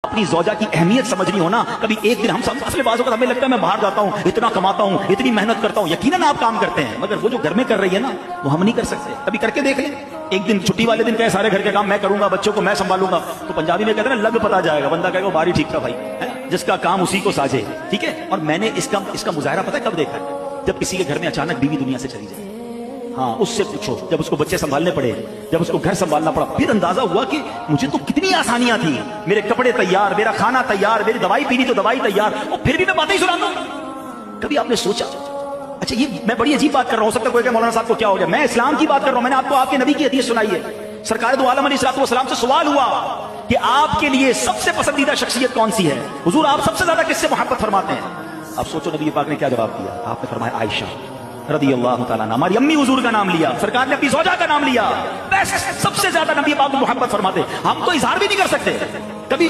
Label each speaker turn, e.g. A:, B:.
A: اپنی زوجہ کی اہمیت سمجھنی ہونا. کبھی ایک دن ہم سب اصل بازوں کا ہمیں لگتا ہے میں باہر جاتا ہوں, اتنا کماتا ہوں, اتنی محنت کرتا ہوں. یقیناً آپ کام کرتے ہیں, مگر وہ جو گھر میں کر رہی ہے نا وہ ہم نہیں کر سکتے. کبھی کر کے دیکھ لیں. ایک دن چھٹی والے دن کہے سارے گھر کے کام میں کروں گا, بچوں کو میں سنبھالوں گا, تو پنجابی میں کہتے ہیں نا لگ پتا جائے گا. بندہ کہے گا باری ٹھیک تھا بھائی, جس کا کام اسی کو ساجے. ٹھیک ہے. اور میں نے اس کا مظاہرہ پتہ ہے کب دیکھا ہے؟ جب کسی کے گھر میں اچانک بیوی دنیا سے چلی جائے. ہاں, اس سے پوچھو, جب اس کو بچے سنبھالنے پڑے, جب اس کو گھر سنبھالنا پڑا, پھر اندازہ ہوا کہ مجھے تو کتنی آسانیاں تھیں. میرے کپڑے تیار, میرا کھانا تیار, میری دوائی پینی تو دوائی تیار, اور پھر بھی میں باتیں ہی سناتا ہوں. کبھی آپ نے سوچا اچھا یہ میں بڑی عجیب بات کر رہا ہوں, ہو سکتا ہے کوئی کہ مولانا صاحب کو کیا ہو گیا, میں اسلام کی بات کر رہا ہوں. میں نے آپ کو آپ کے نبی کی حدیث سنائی ہے. سرکار دو عالم علیہ السلام سے سوال ہوا کہ آپ کے لیے سب سے پسندیدہ شخصیت کون سی ہے؟ حضور آپ سب سے زیادہ کس سے محبت فرماتے ہیں؟ اب سوچو نبی پاک نے کیا جواب دیا. آپ نے فرمایا عائشہ رضی اللہ تعالیٰ عنہ. ہماری امی حضور کا نام لیا, سرکار نے اپنی زوجہ کا نام لیا. بس سب سے زیادہ نبی پاک کو محبت فرماتے. ہم تو اظہار بھی نہیں کر سکتے. کبھی